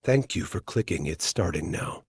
Thank you for clicking It's Starting Now.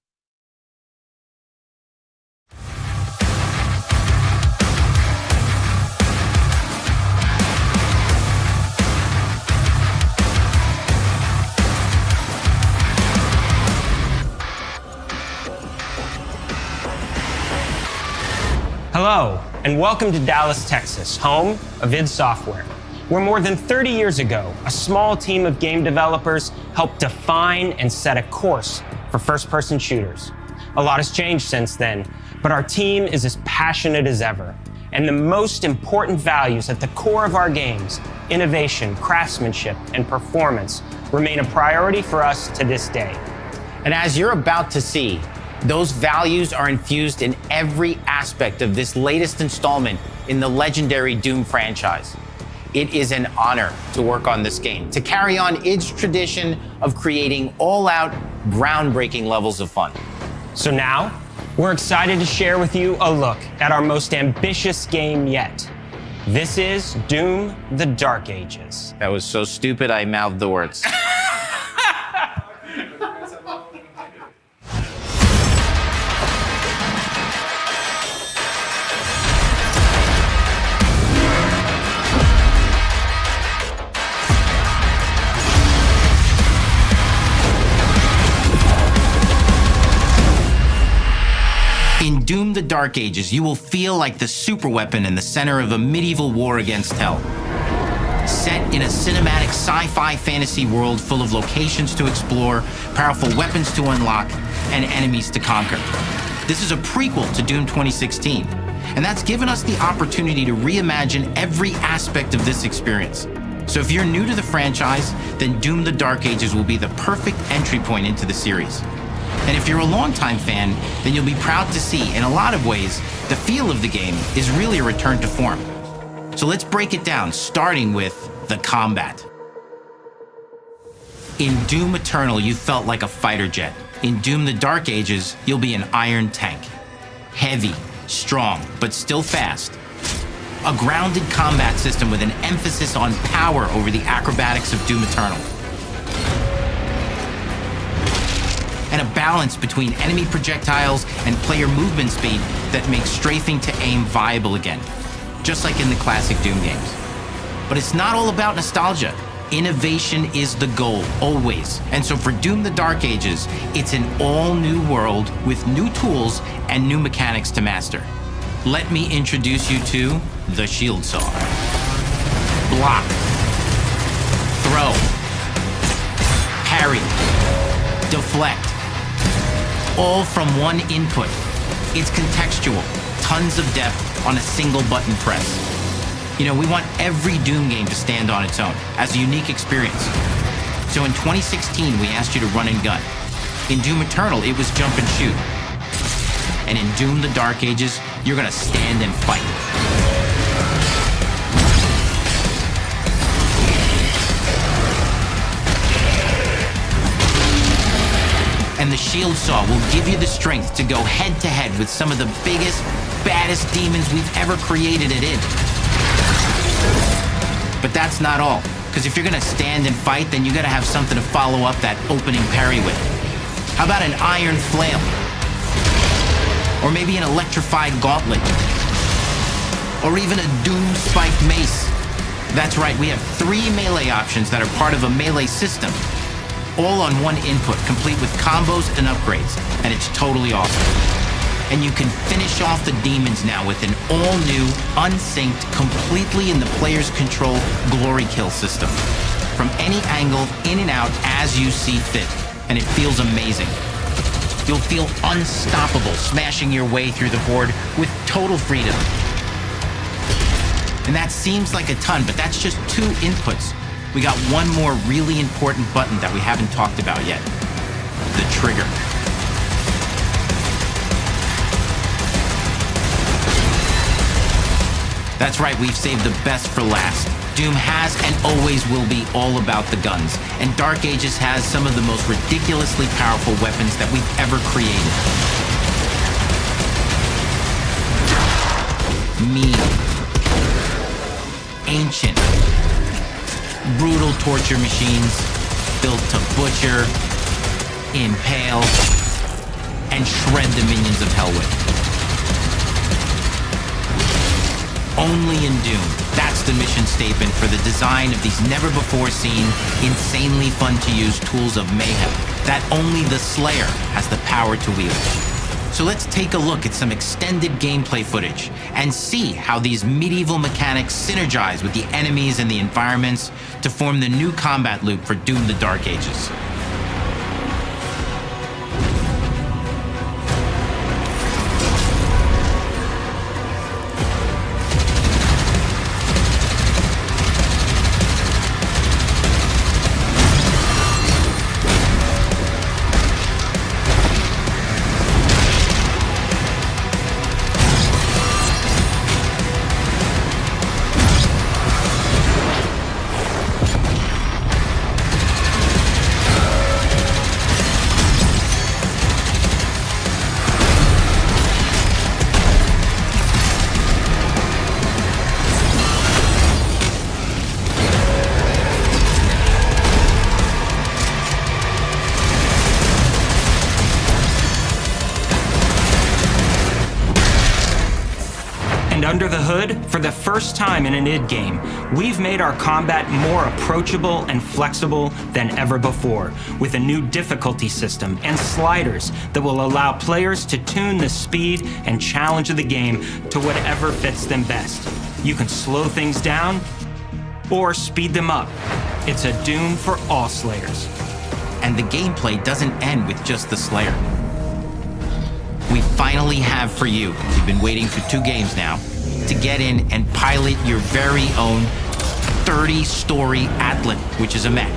Hello, and welcome to Dallas, Texas, home of id Software, where more than 30 years ago, a small team of game developers helped define and set a course for first-person shooters. A lot has changed since then, but our team is as passionate as ever. And the most important values at the core of our games, innovation, craftsmanship, and performance, remain a priority for us to this day. And as you're about to see, those values are infused in every aspect of this latest installment in the legendary Doom franchise. It is an honor to work on this game, to carry on id's tradition of creating all-out, groundbreaking levels of fun. So now, we're excited to share with you a look at our most ambitious game yet. This is Doom: The Dark Ages. That was so stupid, I mouthed the words. In Doom: The Dark Ages, you will feel like the superweapon in the center of a medieval war against hell. Set in a cinematic sci-fi fantasy world full of locations to explore, powerful weapons to unlock, and enemies to conquer. This is a prequel to Doom 2016, and that's given us the opportunity to reimagine every aspect of this experience. So if you're new to the franchise, then Doom: The Dark Ages will be the perfect entry point into the series. And if you're a longtime fan, then you'll be proud to see, in a lot of ways, the feel of the game is really a return to form. So let's break it down, starting with the combat. In Doom Eternal, you felt like a fighter jet. In Doom: The Dark Ages, you'll be an iron tank. Heavy, strong, but still fast. A grounded combat system with an emphasis on power over the acrobatics of Doom Eternal. And a balance between enemy projectiles and player movement speed that makes strafing to aim viable again, just like in the classic Doom games. But it's not all about nostalgia. Innovation is the goal, always. And so for Doom: The Dark Ages, it's an all-new world with new tools and new mechanics to master. Let me introduce you to the Shield Saw. Block. Throw. Parry. Deflect. All from one input. It's contextual, tons of depth on a single button press. You know, we want every Doom game to stand on its own as a unique experience. So in 2016, we asked you to run and gun. In Doom Eternal, it was jump and shoot. And in Doom: The Dark Ages, you're gonna stand and fight. And the Shield Saw will give you the strength to go head-to-head with some of the biggest, baddest demons we've ever created at id. But that's not all, because if you're gonna stand and fight, then you gotta have something to follow up that opening parry with. How about an iron flail? Or maybe an electrified gauntlet? Or even a Doom spiked mace? That's right, we have 3 melee options that are part of a melee system. All on one input, complete with combos and upgrades, and it's totally awesome. And you can finish off the demons now with an all-new, unsynced, completely in the player's control glory kill system. From any angle, in and out, as you see fit, and it feels amazing. You'll feel unstoppable, smashing your way through the horde with total freedom. And that seems like a ton, but that's just 2 inputs. We got one more really important button that we haven't talked about yet. The trigger. That's right, we've saved the best for last. Doom has and always will be all about the guns, and Dark Ages has some of the most ridiculously powerful weapons that we've ever created. Mean. Ancient. Brutal torture machines built to butcher, impale, and shred the minions of hell with. Only in Doom. That's the mission statement for the design of these never-before-seen, insanely fun-to-use tools of mayhem that only the Slayer has the power to wield. So let's take a look at some extended gameplay footage and see how these medieval mechanics synergize with the enemies and the environments to form the new combat loop for Doom: The Dark Ages. Under the hood, for the first time in an id game, we've made our combat more approachable and flexible than ever before, with a new difficulty system and sliders that will allow players to tune the speed and challenge of the game to whatever fits them best. You can slow things down or speed them up. It's a Doom for all Slayers. And the gameplay doesn't end with just the Slayer. We finally have for you, you've been waiting for 2 games now, to get in and pilot your very own 30-story Atlas, which is a mech.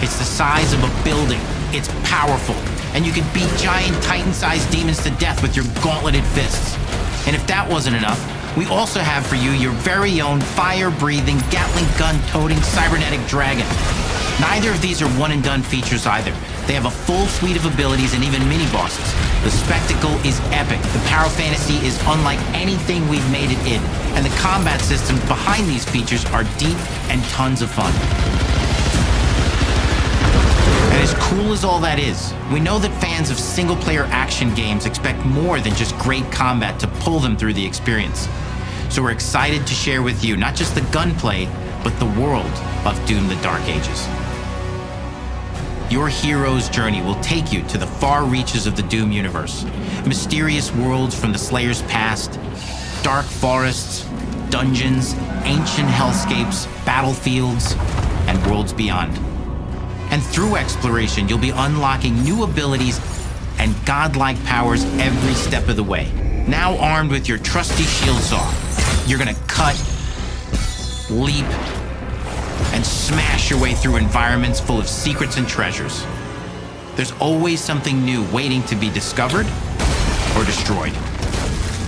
It's the size of a building, it's powerful, and you can beat giant Titan-sized demons to death with your gauntleted fists. And if that wasn't enough, we also have for you your very own fire-breathing, Gatling gun-toting cybernetic dragon. Neither of these are one-and-done features either. They have a full suite of abilities and even mini-bosses. The spectacle is epic. The power fantasy is unlike anything we've made it in. And the combat systems behind these features are deep and tons of fun. And as cool as all that is, we know that fans of single-player action games expect more than just great combat to pull them through the experience. So we're excited to share with you not just the gunplay, but the world of Doom: The Dark Ages. Your hero's journey will take you to the far reaches of the Doom universe. Mysterious worlds from the Slayer's past, dark forests, dungeons, ancient hellscapes, battlefields, and worlds beyond. And through exploration, you'll be unlocking new abilities and godlike powers every step of the way. Now armed with your trusty shield saw, you're gonna cut, leap, and smash your way through environments full of secrets and treasures. There's always something new waiting to be discovered or destroyed.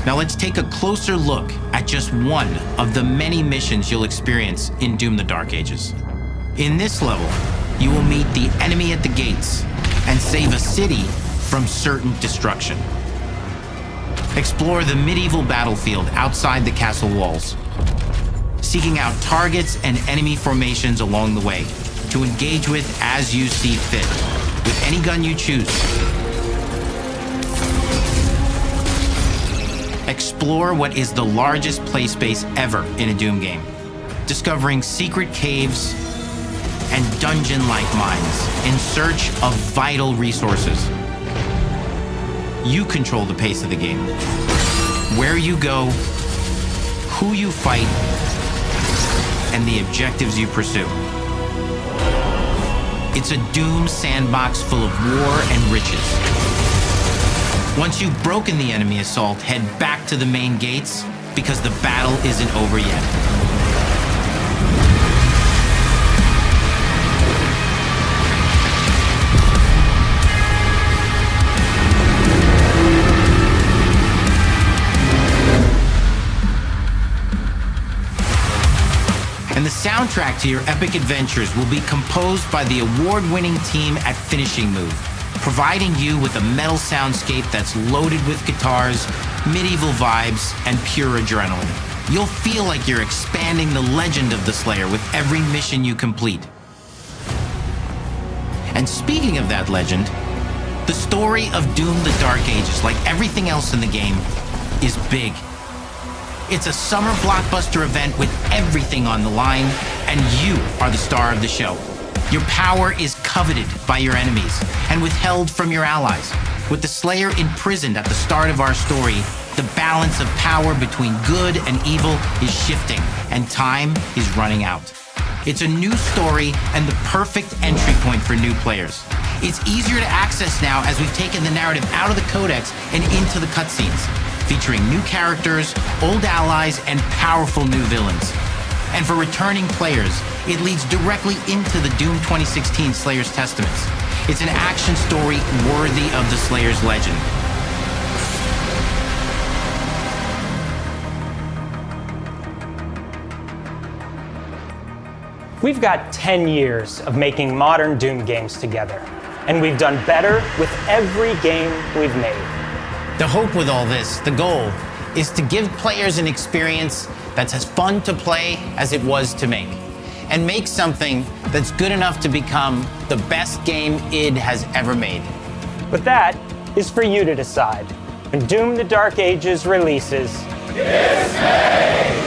Now let's take a closer look at just one of the many missions you'll experience in Doom: The Dark Ages. In this level, you will meet the enemy at the gates and save a city from certain destruction. Explore the medieval battlefield outside the castle walls, seeking out targets and enemy formations along the way to engage with as you see fit, with any gun you choose. Explore what is the largest play space ever in a Doom game, discovering secret caves and dungeon-like mines in search of vital resources. You control the pace of the game, where you go, who you fight, and the objectives you pursue. It's a Doom sandbox full of war and riches. Once you've broken the enemy assault, head back to the main gates because the battle isn't over yet. And the soundtrack to your epic adventures will be composed by the award-winning team at Finishing Move, providing you with a metal soundscape that's loaded with guitars, medieval vibes, and pure adrenaline. You'll feel like you're expanding the legend of the Slayer with every mission you complete. And speaking of that legend, The story of Doom: The Dark Ages, like everything else in the game, is big. It's a summer blockbuster event with everything on the line, and you are the star of the show. Your power is coveted by your enemies and withheld from your allies. With the Slayer imprisoned at the start of our story, the balance of power between good and evil is shifting, and time is running out. It's a new story and the perfect entry point for new players. It's easier to access now as we've taken the narrative out of the codex and into the cutscenes, featuring new characters, old allies, and powerful new villains. And for returning players, it leads directly into the Doom 2016 Slayer's Testaments. It's an action story worthy of the Slayer's legend. We've got 10 years of making modern Doom games together, and we've done better with every game we've made. The hope with all this, the goal, is to give players an experience that's as fun to play as it was to make, and make something that's good enough to become the best game id has ever made. But that is for you to decide. When Doom: The Dark Ages releases this May!